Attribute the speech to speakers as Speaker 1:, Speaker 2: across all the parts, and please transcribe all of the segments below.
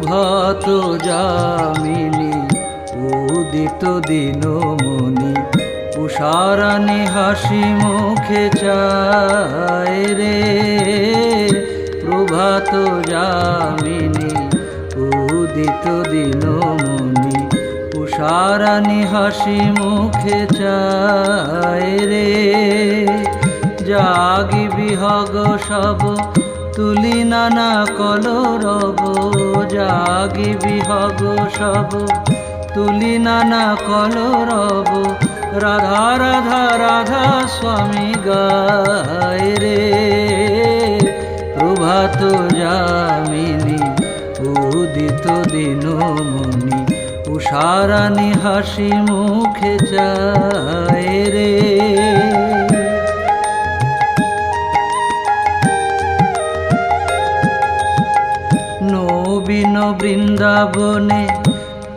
Speaker 1: প্রভাত যামিনী উদিত দিনমণি উষারানী হাসি মুখে চায় রে। প্রভাত যামিনী উদিত দিনমণি উষারানী হাসি মুখে চায় রে। জাগি বিহগ সব তুলি নানা কলরব, জাগি বিহগ সব তুলি নানা কলরব, রাধা রাধা রাধা স্বামী গায় রে। প্রভাত যামিনী উদিত দিনমণি উষারানী হাসি মুখে চায় রে। নবীন বৃন্দাবনে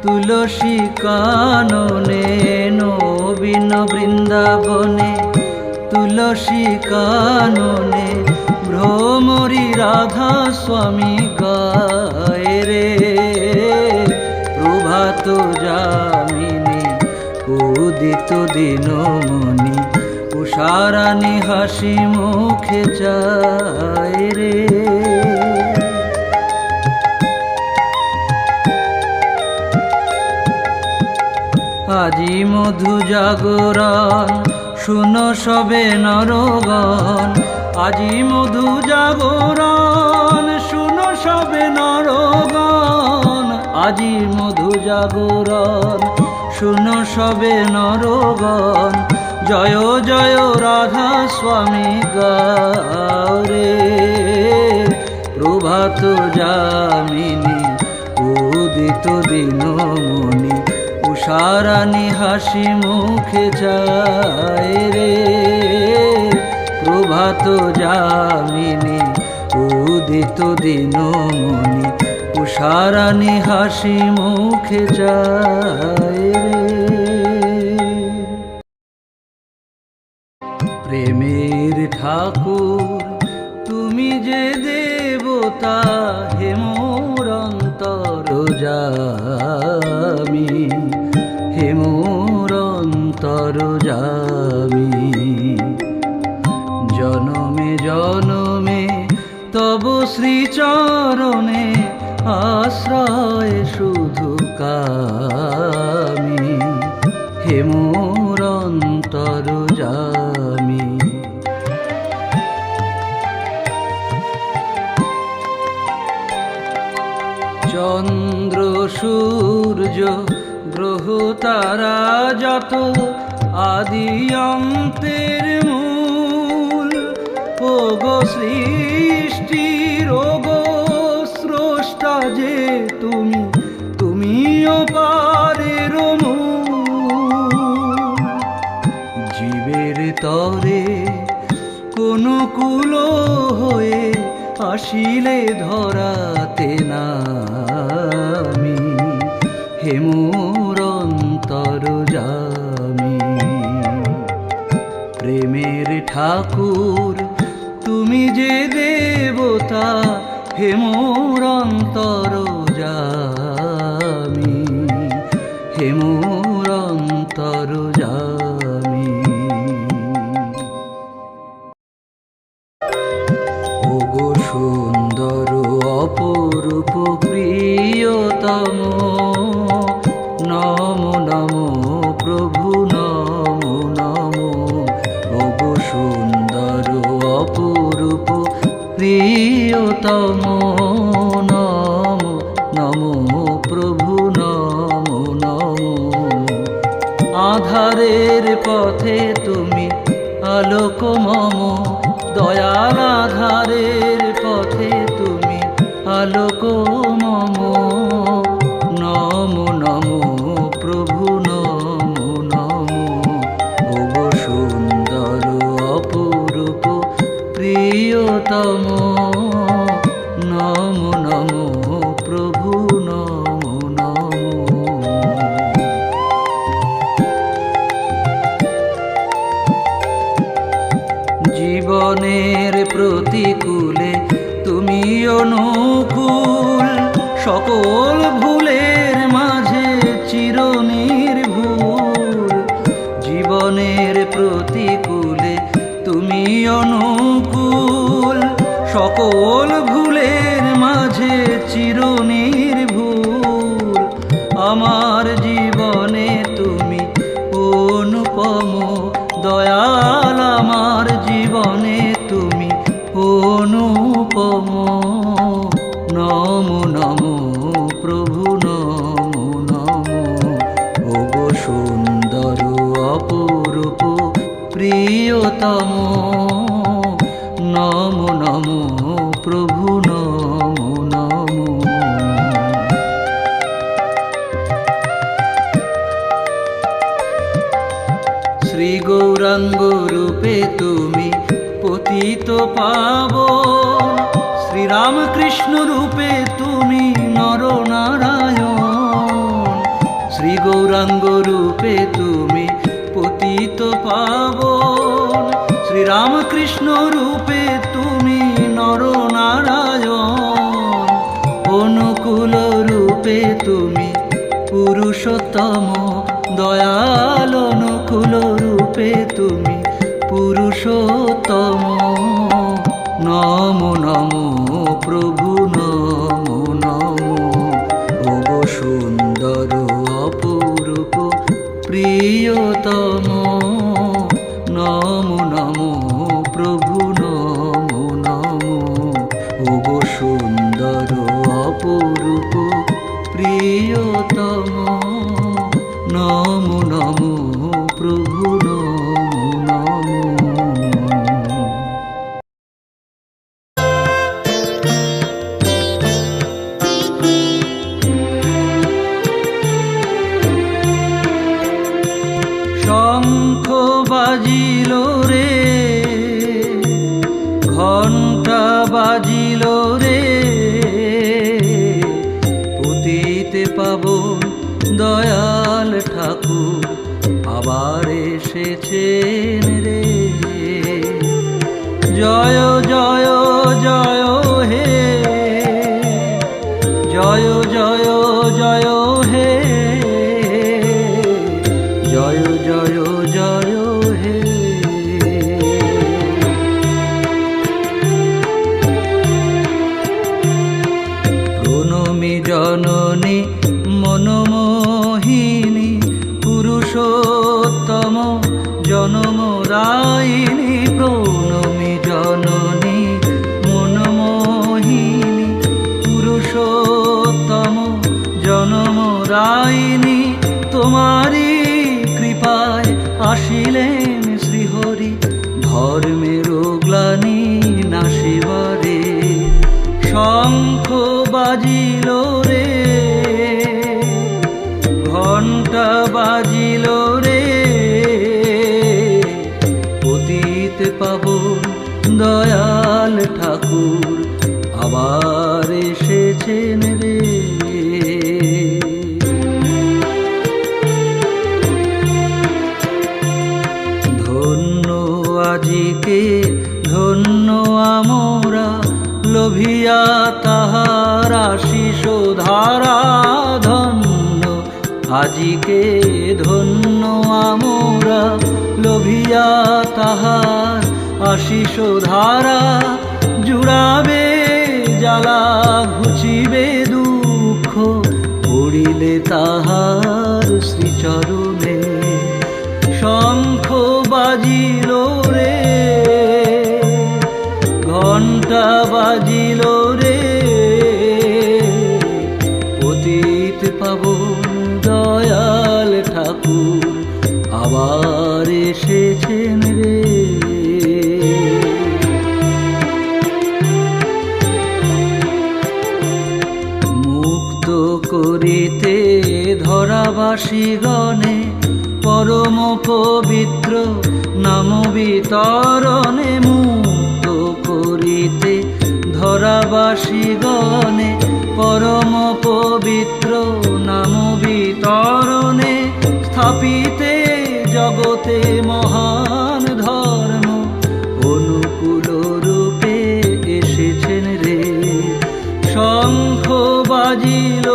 Speaker 1: তুলসী কাননে, নবীন বৃন্দাবনে তুলসী কাননে, ভ্রমরী রাধা স্বামী গায় রে। প্রভাত যামিনী উদিত দিনমণি উষারানী হাসি মুখে চায় রে। আজি মধু জাগরণ শুনো সবে নরগণ, আজি মধু জাগরণ শুনো সবে নরগণ, আজি মধু জাগরণ শুনো সবে নরগণ, জয় জয় রাধা স্বামী গাও রে। প্রভাত যামিনী উদিত দিনমণি উষারানী হাসি মুখে চায় রে। প্রভাত যামিনী উদিত দিনমণি উষারানী হাসি মুখে চায় রে। প্রেমের ঠাকুর তুমি যে দেবতা, হে মোর অন্তরযামী, হে মোর অন্তরযামী। জনমে জনমে তব শ্রীচরণে আশ্রয় শুধু কামি, হে মোর অন্তরযামী। চন্দ্র সূর্য গ্রহ তারা যত আদি অন্তের মূল, ওগো সৃষ্টির ওগো স্রষ্টা যে তুমি, তুমিও পারের মূল। জীবের তরে কোন কুল হয়ে আসিলে ধরাতে নামি, হে মোর অন্তরযামী। প্রেমের ঠাকুর তুমি যে দেবতা, হে মোর অন্তরযামী, হে মোর অন্তরযামী। ওগো সুন্দর অপরূপ প্রিয়তম, নমো নমো প্রভু নমো নমো। ওগো সুন্দর অপরূপ প্রিয়তম, নমো নমো প্রভু নমো নমো। আধারের পথে তুমি আলোক মম, দয়াল আধারের পথে তুমি আলোক মম। নমো নমো প্রভু নমো নমো। ওগো সুন্দর অপরূপ প্রিয়তম, নমো নমো প্রভু নমো নমো। জীবনের প্রতিকূলে তুমি অনুকূল, সকল সকল ভুলের মাঝে চিরনির্ভুল, জীবনের প্রতিকূলে তুমি অনুকূল। সকল ভুলের মাঝে চিরনির্ভুল, আমার জীবনে তুমি অনুপম দয়াল, আমার জীবনে তুমি অনুপম। নমো নমো প্রভু নমো নমো, ওগো সুন্দর অপরূপ প্রিয়তম। নমো নমো প্রভু নমো নমো। শ্রী গৌরাঙ্গ রূপে তুমি পতিত পাবন, শ্রীরামকৃষ্ণ রূপে তুমি নরনারায়ণ। শ্রী গৌরাঙ্গ রূপে তুমি পতিত পাবন, শ্রীরামকৃষ্ণ রূপে তুমি নরনারায়ণ। অনুকূল রূপে তুমি পুরুষোত্তম দয়াল, অনুকূল রূপে তুমি পুরুষোত্তম। নমো নমো প্রভু নমো নমো, ওগো সুন্দর অপরূপ প্রিয়তম। নমো নমো প্রভু নমো নমো, ওগো সুন্দর অপরূপ প্রিয়তম। নমো নমো প্রভু নমো নমো। শঙ্খ বাজিল রে, ঘণ্টা বাজিল রে, পতিতে পাবন দয়াল ঠাকুর আবার এসেছেন রে। জয় জয় জয় হে, জয় জয় জয় হে, জয় জয় জয় হে। প্রণমী জননী মনমোহিনী, পুরুষোত্তম জনমদায়িনী। প্রণমী জননী মনমোহিনী, পুরুষোত্তম জনমদায়িনী। তোমারি কৃপায় আসিলেন শ্রীহরি, ধর্মের গ্লানি নাশিবারে। শঙ্খ বাজিল রে, ঘণ্টা বাজিল রে, পতিত পাবন দয়াল ঠাকুর আবার এসেছেন রে। ধন্য আজিকে ধন্য আমরা, লোভিয়া তাহার আশিস ধারা। ধন্য আজিকে ধন্য আমরা, লোভিয়া তাহার আশিস ধারা। জুড়াবে জ্বালা ঘুচিবে দুঃখ, পড়িলে তাহার শ্রীচরণে। শঙ্খ বাজিল রে, ঘণ্টা বাজিল রে, পতিত পাবন দয়াল ঠাকুর আবার এসেছেন রে। মুক্ত করিতে ধরাবাসীগণে, পরম পবিত্র নাম বিতরণে। মুক্ত করিতে ধরাবাসীগণে, পরম পবিত্র নাম বিতরণে। স্থাপিতে জগতে মহান ধর্ম, অনুকূল রূপে এসেছেন রে। শঙ্খ বাজিল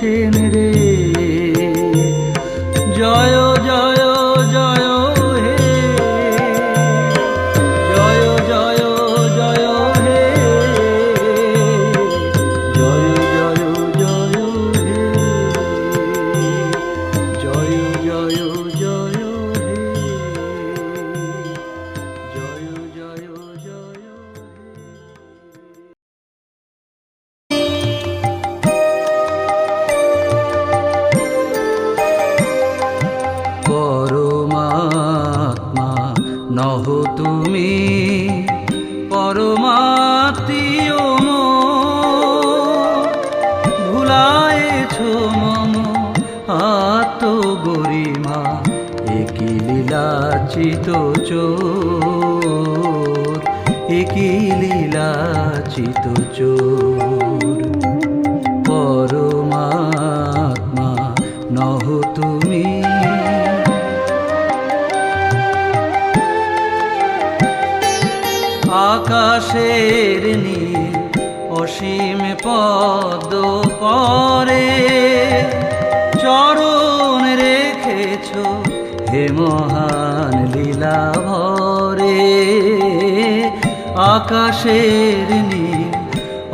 Speaker 1: দিয়েছেন রে। জয় জয় জয় হে, জয় জয় জয় হে, জয় জয় জয় হে, জয় জয় জয় হে, জয় জয় জয় হে। পরমাত্মা নহ তুমি, পরমাত্মীয় ভুলায়েছ মম আত্মগরিমা, একই লীলাচিত চোর, একই লীলাচিত চোর। পরমাত্মা নহ তুমি, আকাশের নীল অসীম পদ্ম পরে চরণ রেখেছ হে মহান লীলা ভরে। আকাশের নীল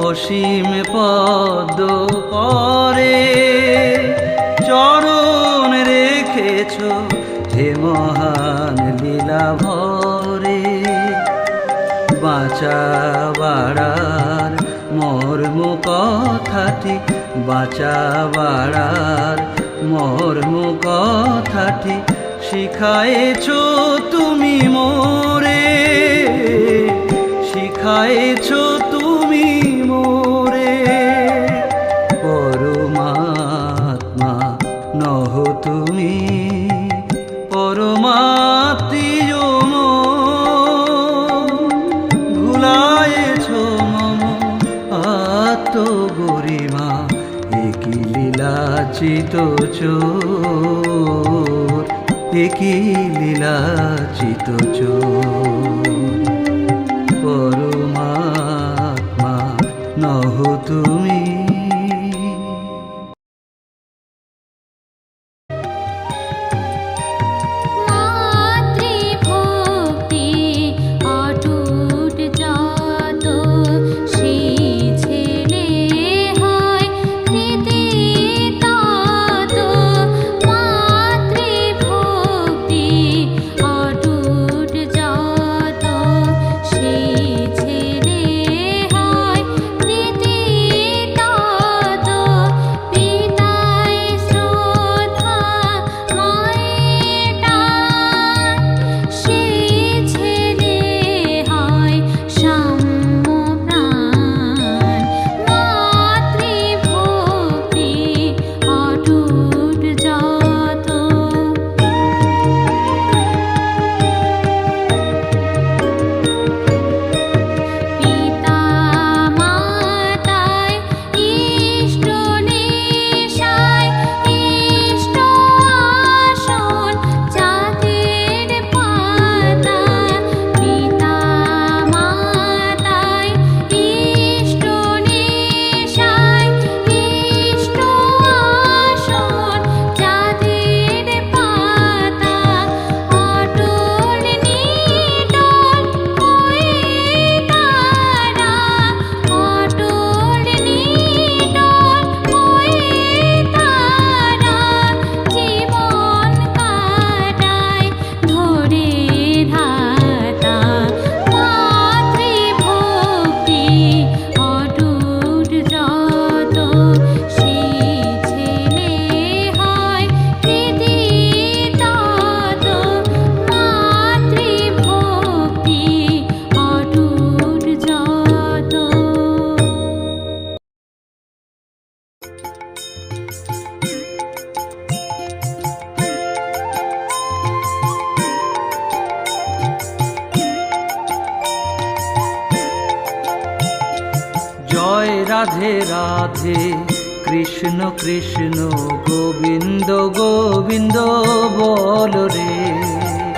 Speaker 1: অসীম পদ্ম পরে চরণ রেখেছ হে মহান লীলা ভরে। বাঁচা বাড়ার মর্ম কথাটি, বাঁচা বাড়ার মর্ম কথাটি শিখায়েছ তুমি মোরে, শিখায়েছ তুমি মোরে। পরমাত্মা নহ তুমি, পরমাত্মীয় ভুলায়েছ মম আত্মগরিমা, একই লীলাচিত চোর, একই লীলাচিত চোর। পরমাত্মা নহ তুমি। রাধে রাধে কৃষ্ণ কৃষ্ণ গোবিন্দ গোবিন্দ বল রে।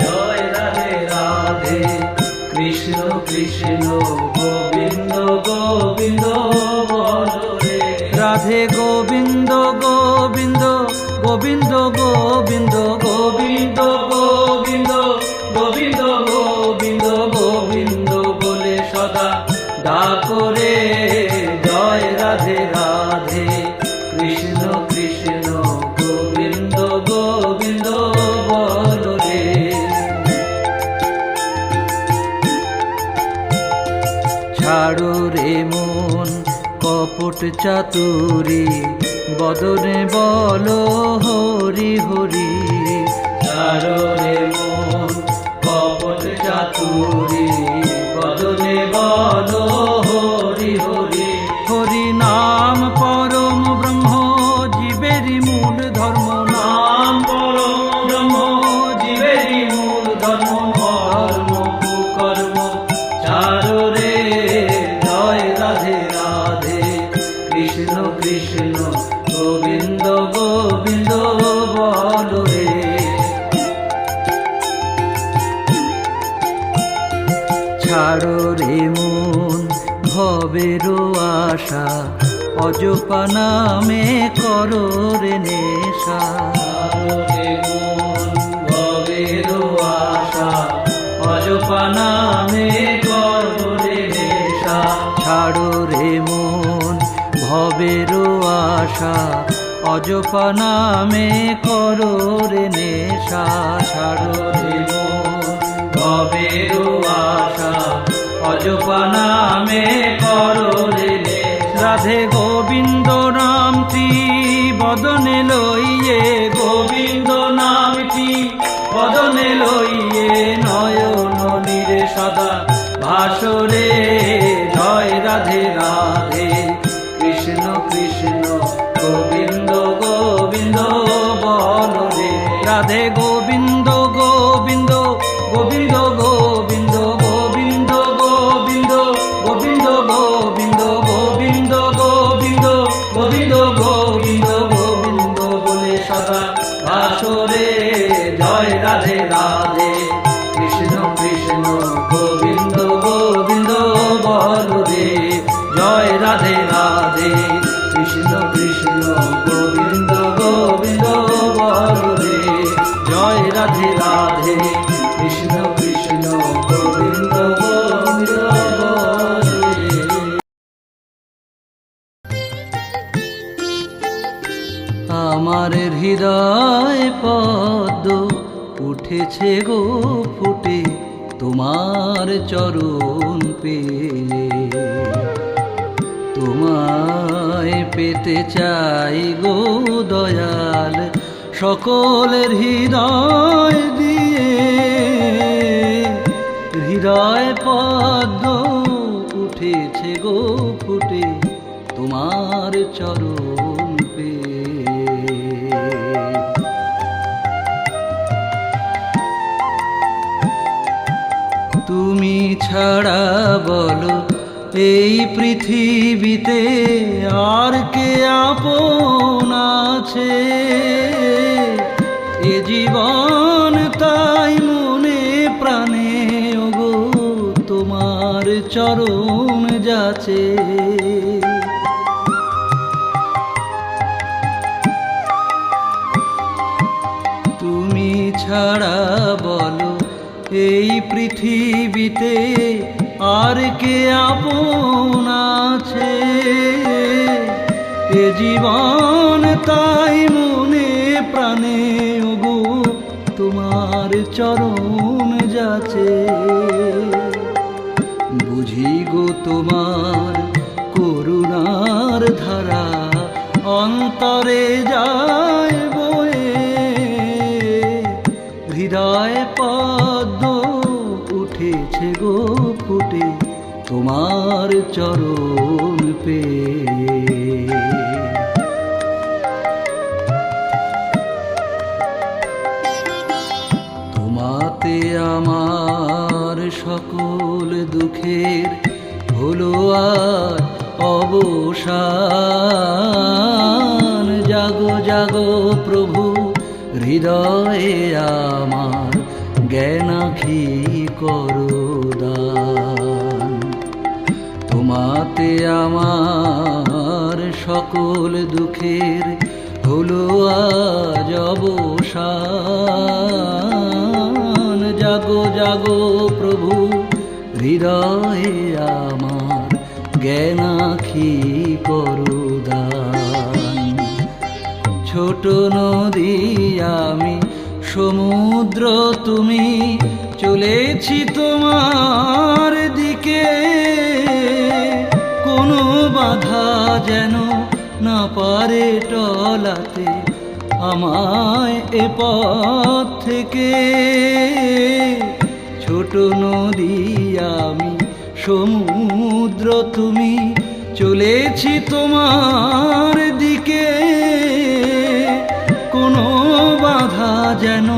Speaker 1: জয় রাধে রাধে কৃষ্ণ কৃষ্ণ গোবিন্দ গোবিন্দ বল রে। রাধে গোবিন্দ ছাড়ো রে মন কপট চাতুরি, বদনে বলো হরি হরি। ছাড়ো রে মন কপট চাতুরি, বদনে বলো হরি হরি। হরি নাম পরম ব্রহ্ম জীবেরই মূল ধর্ম, নাম পরম ব্রহ্ম জীবেরই মূল ধর্ম। ধর্ম কুকর্ম ছাড়ো রে, জয় রাধে রাধে, কৃষ্ণ কৃষ্ণ গোবিন্দ গোবিন্দ বলো রে। ছাড়ো রে মন ভবের আশা, অজপা নামে করো রে নেশা। ছাড়ো রে মন ভবের আশা, অজপা নামে করো রে নেশা। ছাড়ো রে মন ভবের আশা, অজপা নামে করো রে নেশা। ছাড়ো রে মন ভবের আশা, অজপা নামে করো রে নেশা। রাধে গোবিন্দ নামটি বদনে লইয়ে, গোবিন্দ নামটি বদনে লইয়ে, নয়ন নীরে সদা ভাসরে। জয় রাধে রাধে, কৃষ্ণ কৃষ্ণ গোবিন্দ গোবিন্দ বলো রে। রাধে গোবিন্দ গোবিন্দ গোবিন্দ গোবিন্দ গোবিন্দ গোবিন্দ গোবিন্দ গোবিন্দ গোবিন্দ গোবিন্দ গোবিন্দ গোবিন্দ গোবিন্দ বলে সদা ভাসরে। জয় রাধে রাধে, কৃষ্ণ কৃষ্ণ গোবিন্দ গোবিন্দ বলো রে। জয় রাধে রাধে, কৃষ্ণ কৃষ্ণ গোবিন্দ গোবিন্দ বলো রে। জয় রাধে রাধে, কৃষ্ণ কৃষ্ণ গোবিন্দ গোবিন্দ বলো রে। আমার হৃদয় পদ্ম উঠেছে গো ফুটে, তোমার চরণ পেয়ে। তোমায় পেতে চাই গো দয়াল, সকলের হৃদয় দিয়ে। হৃদয় পদ্ম উঠেছে গো ফুটে, তোমার চরণ পেয়ে। তুমি ছাড়া বলো এই পৃথিবীতে আর কে আপন আছে। এ জীবন তাই মনে প্রাণে ওগো তোমার চরণ যাচে। তুমি ছাড়া বলো এই পৃথিবীতে আর কে আপন আছে। এ জীবন তাই মনে প্রাণে ওগো তোমার চরণ যাচে। বুঝি গো তোমার করুণার ধারা অন্তরে যায় বয়ে। হৃদয় পদ্ম উঠেছে গো ফুটে, তোমার চরণ পেয়ে। তোমাতে আমার সকল দুঃখের হলো আর অবসান। জাগো জাগো প্রভু হৃদয়ে আমার, জ্ঞান আঁখি করো দান। তোমাতে আমার সকল দুঃখের হলো আজ অবসান। জাগো জাগো প্রভু হৃদয়ে আমার, জ্ঞান আঁখি করো দান। ছোট নদী আমি সমুদ্র তুমি, চলেছি তোমার দিকে। যেন না পারে টলাতে আমায় এ পথ থেকে। ছোট নদী আমি সমুদ্র তুমি, চলেছি তোমার দিকে। কোনো বাধা যেন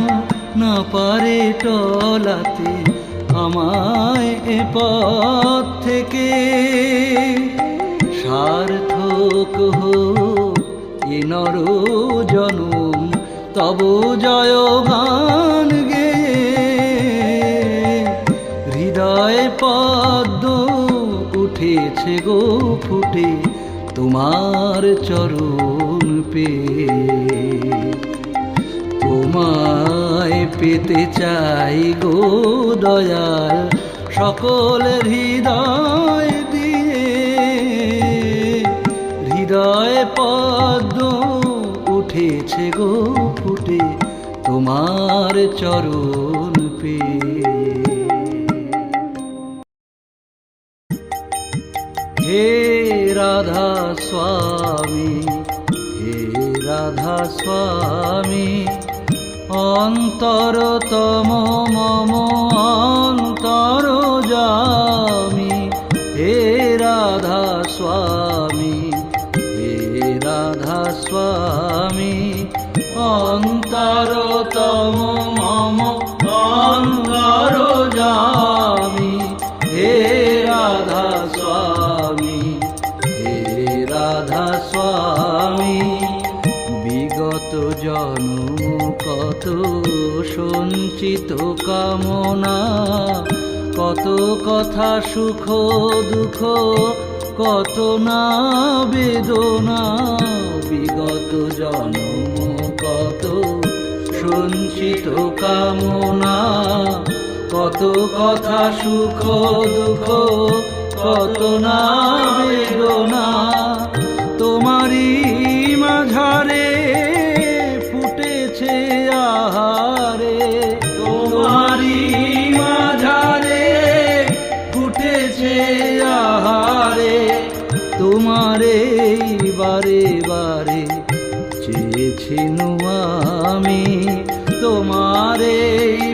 Speaker 1: না পারে টলাতে আমায় এ পথ থেকে। সার্থক হোক এ নর জনম তব জয় গান গেয়ে। হৃদয়ে পদ্ম উঠেছে গো ফুটে তোমার চরণ পেয়ে। তোমায় পেতে চাই গো দয়াল সকল হৃদয় দিয়ে। হৃদয়ে পদ্ম উঠেছে গো ফুটে তোমার চরণ পেয়ে। হে রাধা স্বামী, হে রাধা স্বামী, অন্তরতম মম অন্তর জামি। হে রাধা স্বামী, হে রাধা স্বামী, অন্তরতম মম অন্তর জামি। হে রাধা স্বামী, হে রাধা স্বামী, বিগত জন্ম কত সঞ্চিত কামনা, কত কথা সুখ দুঃখ, কত না বেদনা। বিগত জন্ম কত সঞ্চিত কামনা, কত কথা সুখ দুঃখ, কত না বেদনা। তোমারই মাঝারে ফুটেছে আহারে, তোমারই মাঝারে ফুটেছে আহারে। তোমারে বারে বারে চেয়েছিনু আমি, তোমারে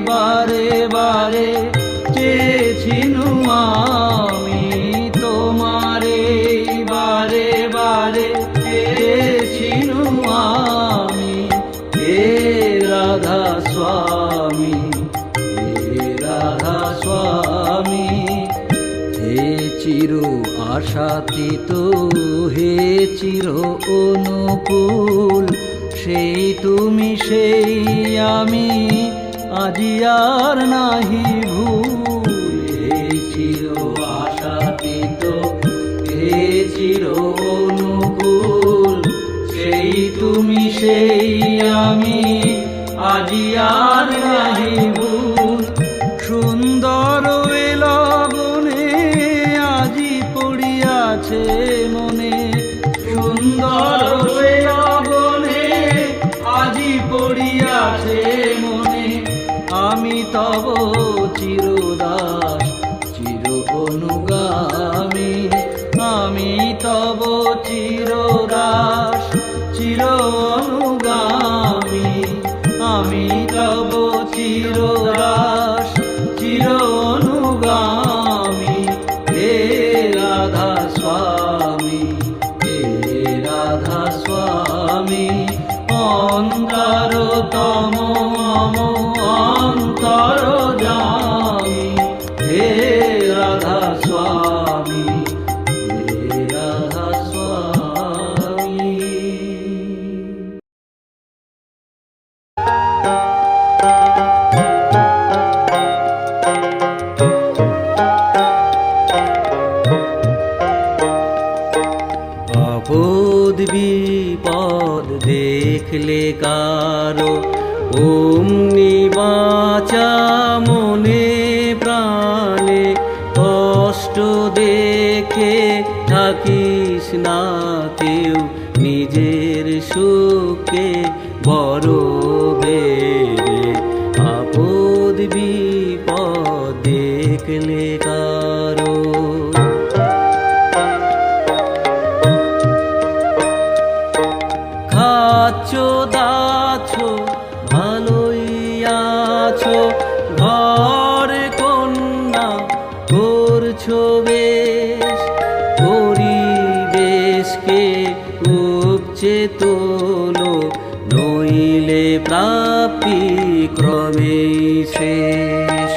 Speaker 1: বারে বারে চেয়েছিনু আমি। তোমারে বারে বারে চেয়েছিনু আমি। হে রাধা স্বামী, হে রাধা স্বামী, হে চির আশাতীত, হে চির অনুকূল, সেই তুমি সেই আমি, আজি আর নাহি ভুল। হে চির আশাতীত, হে চির অনুকূল, সেই তুমি সেই আমি, আজি আর নাহি ভুল। সুন্দর এ লগনে আজি পড়িয়াছে মনে, সুন্দর এ লগনে আজি পড়িয়াছে মনে। আমি তব চিরদাস চির অনুগামী, আমি তব চিরদাস চির অনুগামী। আমি তব চিরদাস চির অনুগামী। হে রাধা স্বামী, হে রাধা স্বামী, অন্তরতম মম অন্তর জামি। হে রাধা স্বামী, হে রাধা স্বামী। আপদ বিপদ দেখলে কারো অমনি বাঁচা মনে প্রাণে, কষ্ট দেখে থাকিস না কেউ, নিজের সুখে বড় ভেবে। আপদ বিপদ দেখলে কারো করছো বেশ, পরিবেশকে উপচে তোলো, নইলে প্রাপ্তি ক্রমেই শেষ।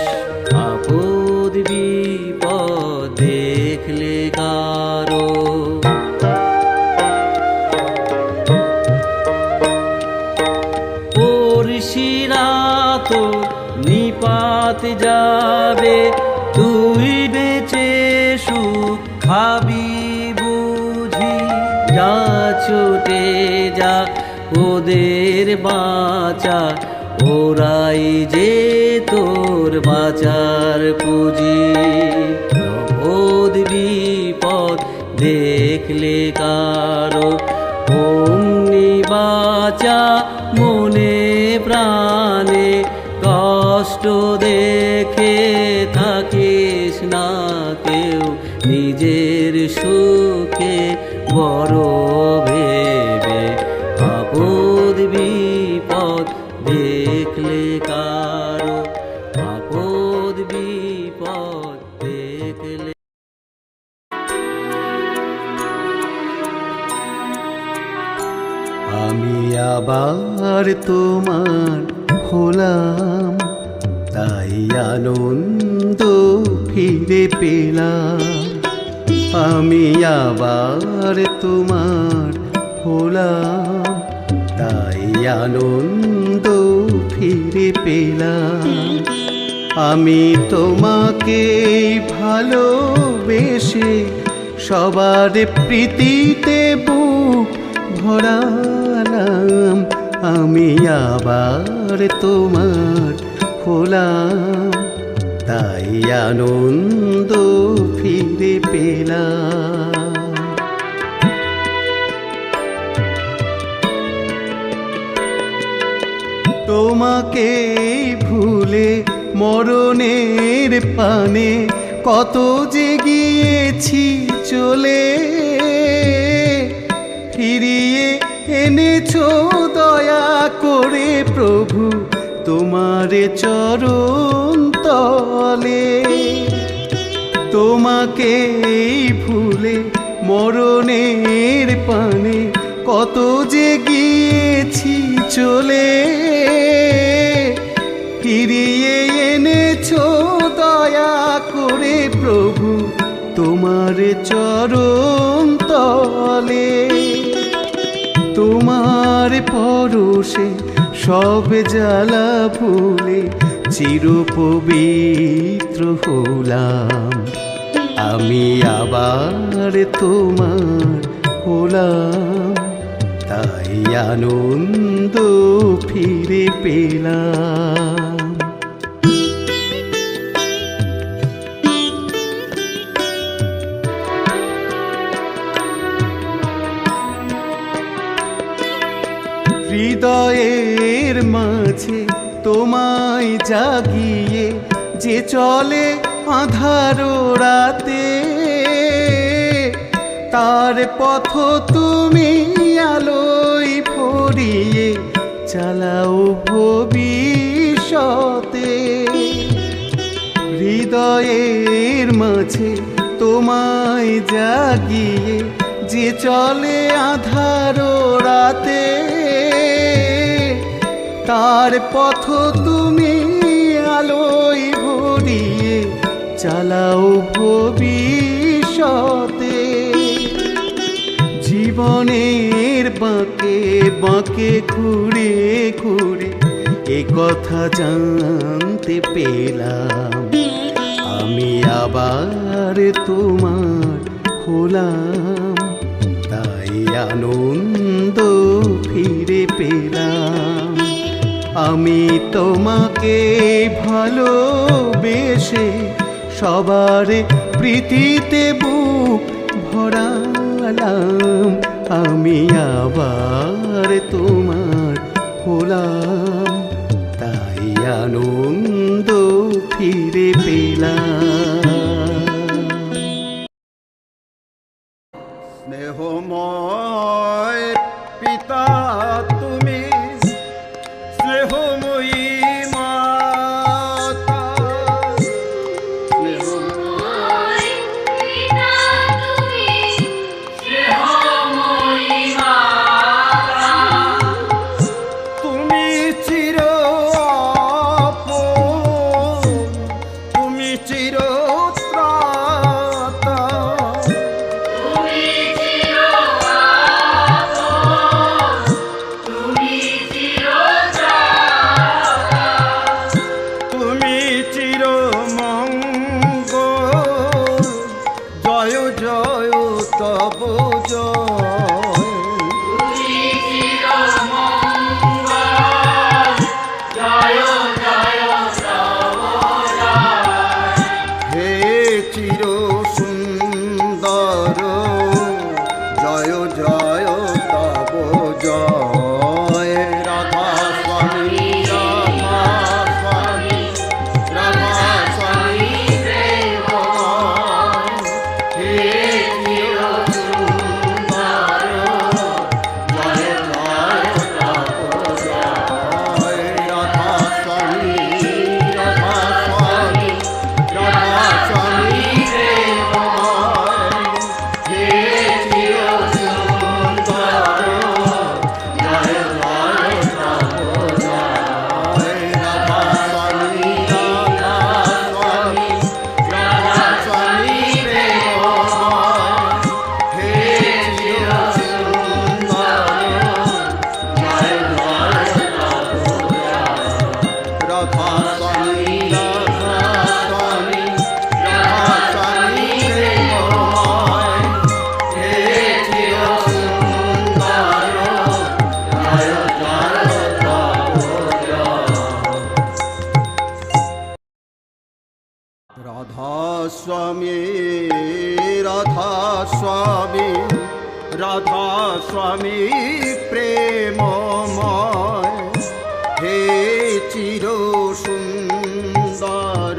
Speaker 1: আপদ বিপদ দেখলে কারো, পড়শিরা তো নিপাত যাবে, তুই বেঁচে সুখ খাবি বুঝি। যা ছুটে যা ওদের বাঁচা, ওরাই যে তোর বাঁচার পুঁজি। আপদ বিপদ দেখলে কারো, অমনি বাঁচা মনে প্রাণে। কষ্ট দেখে থাকিস না কেউ, নিজের সুখে বড় ভেবে। আপদ বিপদ দেখলে কারো, আপদ বিপদ দেখলে।
Speaker 2: আমি আবার তোমার হলাম, তাই আনন্দ ফিরে পেলাম। আমি আবার তোমার হলাম, তাই আনন্দ ফিরে পেলাম। আমি তোমাকে ভালোবেসে সবার প্রীতিতে বুক ভরালাম। আমি আবার তোমার হলাম, তাই আনন্দ ফিরে পেলাম। তোমাকে ভুলে মরণের পানে কত যে গিয়েছি চলে। ফিরিয়ে এনেছো দয়া করে প্রভু তোমার চরণ তলে। তোমাকে ভুলে মরণের পানে কত যে গিয়েছি চলে। ফিরিয়ে এনেছো দয়া করে প্রভু তোমার চরণ তলে। তোমার পরশে সব জ্বালা ভুলে চিরপবিত্র হলাম। আমি আবার তোমার হলাম, তাই আনন্দ ফিরে পেলাম। হৃদয়ের মাঝে তোমায় জাগিয়ে যে চলে আঁধার রাতে, তার পথ তুমি আলোয় ভরিয়ে চালাও ভবিষ্যতে। হৃদয়ের মাঝে তোমায় জাগিয়ে যে চলে আঁধার রাতে, তার পথ তুমি আলোয় ভরিয়ে চালাও ভবিষ্যতে। জীবনের বাঁকে বাঁকে ঘুরে ঘুরে এ কথা জানতে পেলাম। আমি আবার তোমার হলাম, তাই আনন্দ ফিরে পেলাম। আমি তোমাকে ভালোবেসে সবার প্রীতিতে বুক ভরালাম। আমি আবার তোমার হলাম, তাই আনন্দ ফিরে পেলাম।
Speaker 3: স্নেহময় পিতা তুমি, স্নেহময়ী মাতা, স্নেহময় চির সুন্দর জয় জয় তব জয় রাধা স্বামী রাধা স্বামী রাধা স্বামী প্রেমময় হে চির সুন্দর জয় জয় তব জয় রাধা স্বামী রাধা স্বামী রাধা স্বামী প্রেমময় হে চির সুন্দর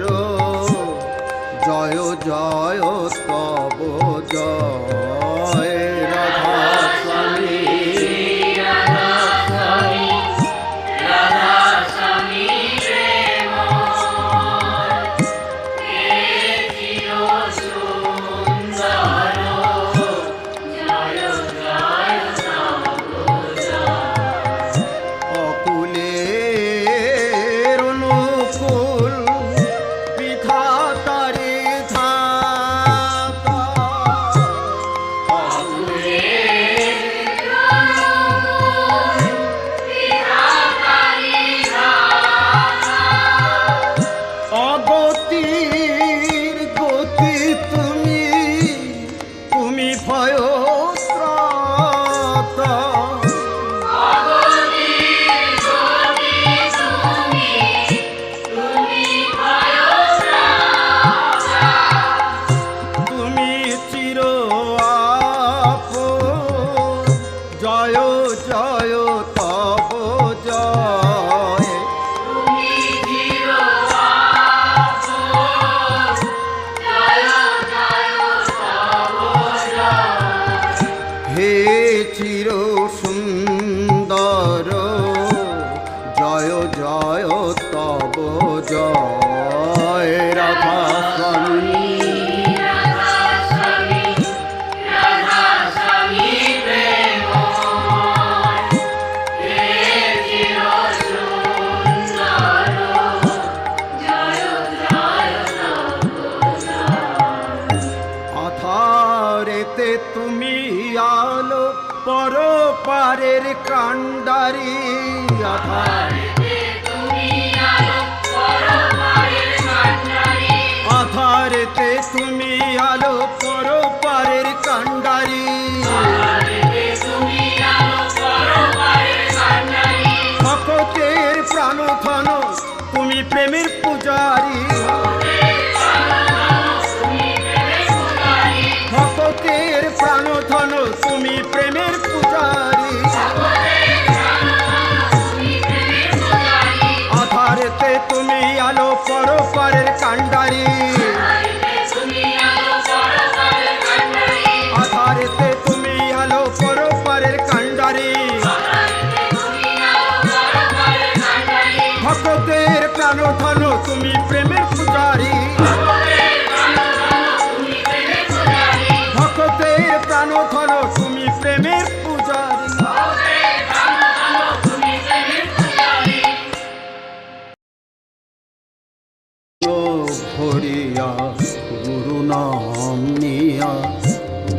Speaker 3: জয় জয় তব জয় রাধা স্বামী রাধা স্বামী রাধা স্বামী প্রেমময় হে চির সুন্দর জয় জয় তব জয় রাধা স্বামী রাধা স্বামী রাধা স্বামী প্রেমময় হে চির সুন্দর জয় জয় তব জয় রাধা স্বামী রাধা স্বামী রাধা স্বামী প্রেমময় হে চির সুন্দর জয় জয় তব জয় রাধা স্বামী রাধা স্বামী রাধা স্বামী অকুলের অনুকূল বিধাতারে ধাতা অগতির গতি তুমি তুমি ভয়ত্রাতা তুমি চির আপন জয় জয় তব জয় হে চির সুন্দর জয় জয় তব জয় রাধা স্বামী আধারেতে তুমি আলো পরপারের কাণ্ডারি আধারেতে তুমি আলো পরপারের কাণ্ডারি ভক্তের প্রাণধন তুমি প্রেমের পূজারি ভক্তের প্রাণধন তুমি প্রেমের পূজারি আধারেতে তুমি আলো পরপারের কাণ্ডারি আধারেতে তুমি আলো পরপারের কাণ্ডারি ভক্তের প্রাণধন তুমি প্রেমের পূজারি ভক্তের প্রাণধন তুমি প্রেমের পূজারি ভরিয়া গুরু নাম নিয়া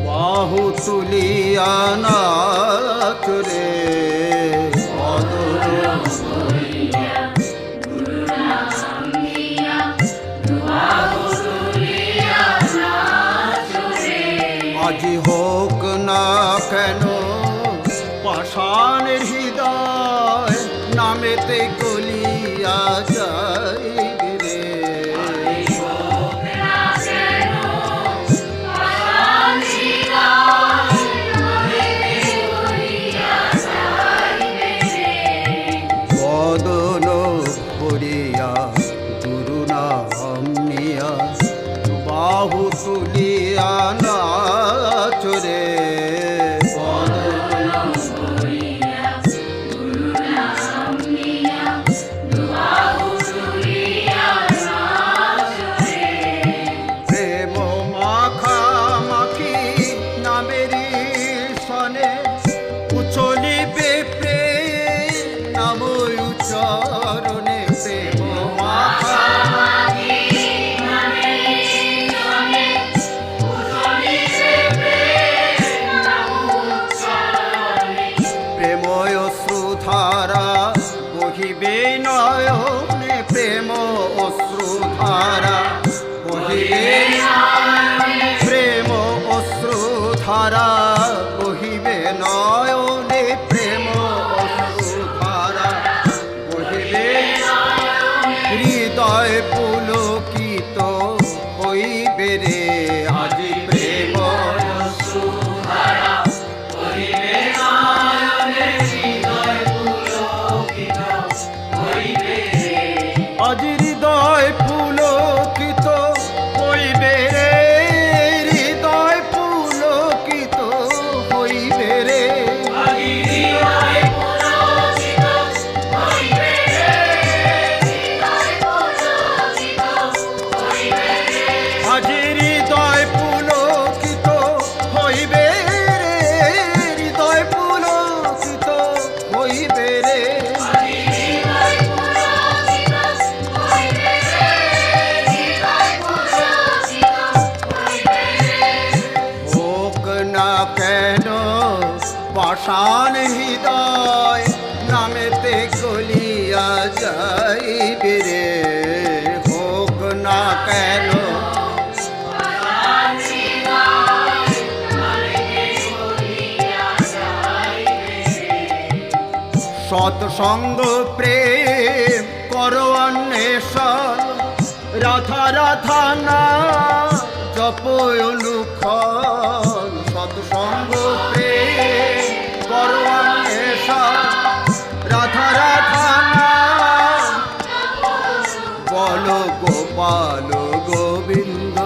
Speaker 3: বাহু তুলিয়া নাচ রে আজি হোক না কেন পাষাণের হৃদয় নামেতে গলিয়া যায় রে তুলিয়া নাচরে প্রেম মাখামাখি নামেরি সনে উচলিবে প্রেম নাম উচ্চারণে প্রেম মাখামাখি প্রেময় অশ্রুধারা বহিবে নয়নে প্রেম অশ্রুধারা বহিবে প্রেম অশ্রুধারা বহিবে নয়নে প্রেম অশ্রুধারা বহিবে হৃদয় পুলকিত হইবে রে আজি প্রেম আজি হৃদয় পুলকিত হইবে রে হৃদয় পুলকিত হইবে রে আজি হৃদয় পুলকিত হইবে রে হৃদয় পুলকিত হইবে রে হোক না কেন পাষাণ হৃদয় নামেতে গলিয়া যাইবে রে হোক না কেন সৎসঙ্গ প্রেম করো অন্বেষণ রাধা রাধা না জপ অনুক্ষণ সৎসঙ্গ প্রেম করো অন্বেষণ রাধা রাধা না বল গোপাল গোবিন্দ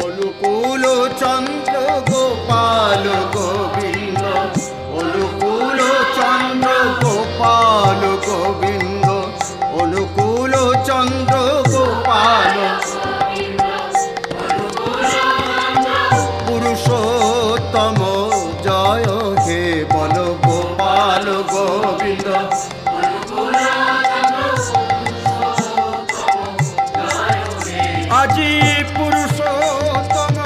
Speaker 3: অনুকূল চন্দ্র গোপাল গোবিন্দ অনুকূল চন্দ্র গোপাল গোবিন্দ অনুকূল চন্দ্র গোপাল পুরুষোত্তম জয় হে বল গোপাল গোবিন্দ আজি পুরুষোত্তম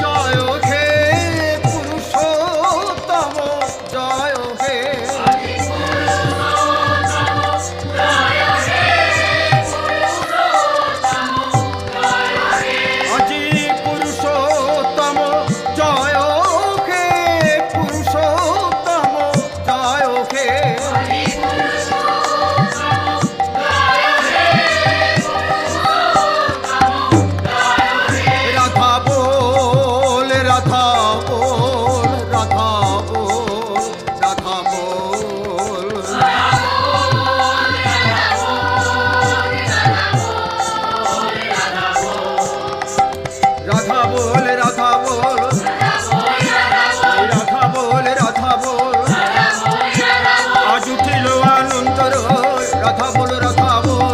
Speaker 3: জয় হে পুরুষোত্তম জয় হে আজি পুরুষোত্তম জয় হে পুরুষোত্তম জয় হে রাধা বল রাধা বল রাধা বল রাধা বল রাধা বল রাধা বল রাধা বল রাধা বল আজ উঠিল আনন্দ রাধা বল রাধা বল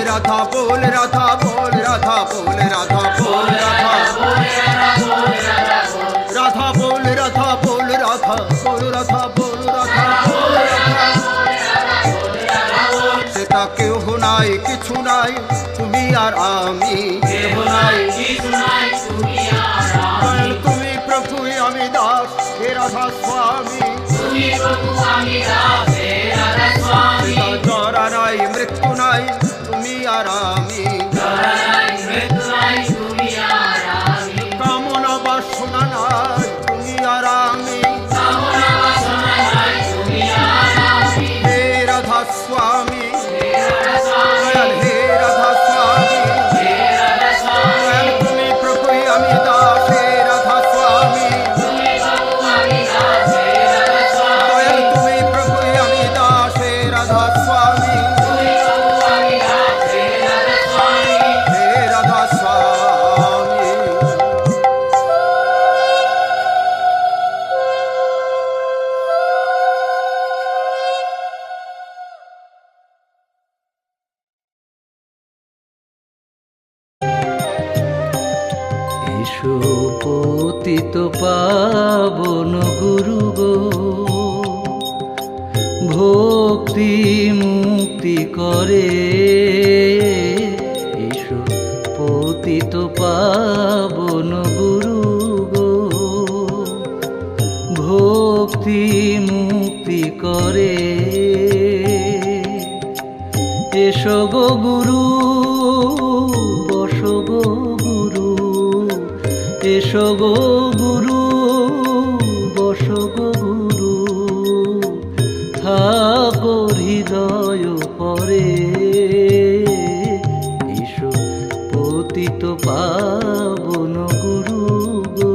Speaker 3: রাধা বল রাধা বল রাধা বল রাধা বল রাধা রাধা বল রাধা বল রাধা বল রাধা বল রাধা সেটা কেউ নাই কিছু নাই তুমি আর আমি কেউ নাই তুমি প্রভু আমি দাস হে রাধা স্বামী জরা নাই মৃত্যু নাই তুমি আর আমি কামনা বাসনা নাই তুমি আর আমি হে রাধা স্বামী হে রাধা স্বামী তুমি প্রভু আমি দাস হে রাধা স্বামী তুমি প্রভু আমি
Speaker 1: এসো পতিত পাবন গুরু গো, ভক্তি মুক্তি করে। এসো পতিত পাবন গুরু গো, ভক্তি মুক্তি করে। এসো গো গুরু, বসো গো গুরু, এসো গো গুরু, বসো গো গুরু, থাকো হৃদয় পরে। এসো পতিত পাবন গুরু গো।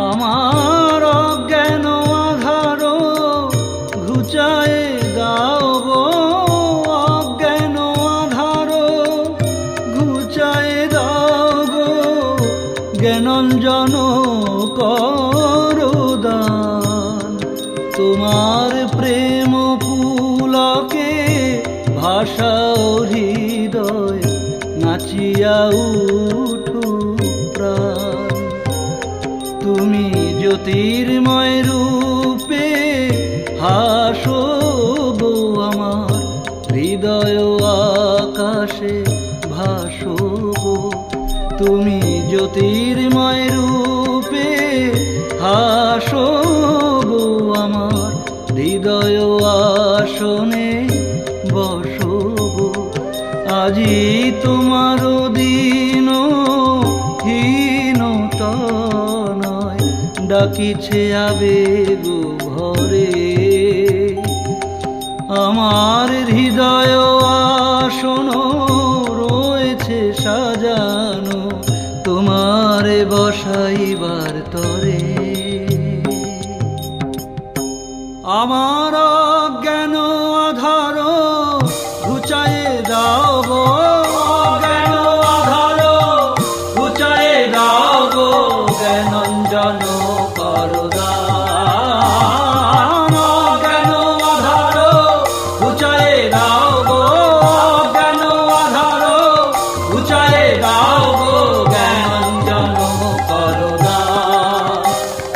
Speaker 1: আমার অজ্ঞান আধার ঘুচায়ে দাও গো, অজ্ঞান আধার ঘুচায়ে দাও গো, জ্ঞানঞ্জন করো দান। তোমার প্রেম পুলকে ভাষাও হৃদয়, নাচিয়া উঠু প্রাণ। তুমি জ্যোতির্ময় রূপে হাসো গো আমার, হৃদয় আকাশে ভাসো গো। তুমি জ্যোতির্ময় রূপে হাসো গো আমার, হৃদয় আসনে বসো গো। আজি তোমার দিন হীনতা ডাকিছে আবেগ ভরে। আমার হৃদয় আসন রয়েছে সাজানো, তোমারে বসাইবার তরে। আমার অজ্ঞান আধার ঘুচায়ে দাও গো, অজ্ঞান আধার ঘুচায়ে দাও গো, জ্ঞানঞ্জন করো দান। অজ্ঞান আধার ঘুচায়ে দাও গো, অজ্ঞান আধার ঘুচায়ে দাও গো, জ্ঞানঞ্জন করো দান।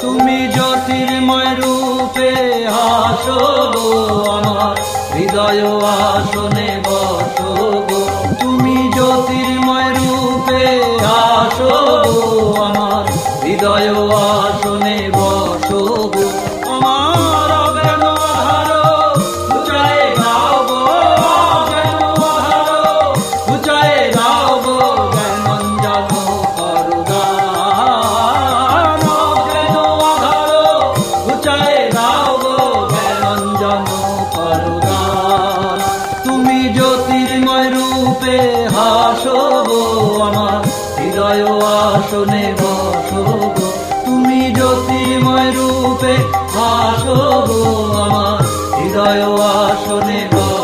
Speaker 1: তুমি জ্যোতির্ময় রূপে হাসো গো আমার, হৃদয় আসনে বসো গো। তুমি জ্যোতির্ময় রূপে হাসো গো আমার, হৃদয় আসনে বসো গো। আমার অজ্ঞান আধার ঘুচায়ে দাও গো, অজ্ঞান আধার ঘুচায়ে দাও গো, জ্ঞানঞ্জন করো দান। অজ্ঞান আধার ঘুচায়ে দাও গো, জ্ঞানঞ্জন করো দান। তুমি জ্যোতির্ময় রূপে হাসো গো আমার, হৃদয় আসনে বসো গো। তুমি জ্যোতির্ময় রূপে হাসো গো আমার, হৃদয় আসনে বসো।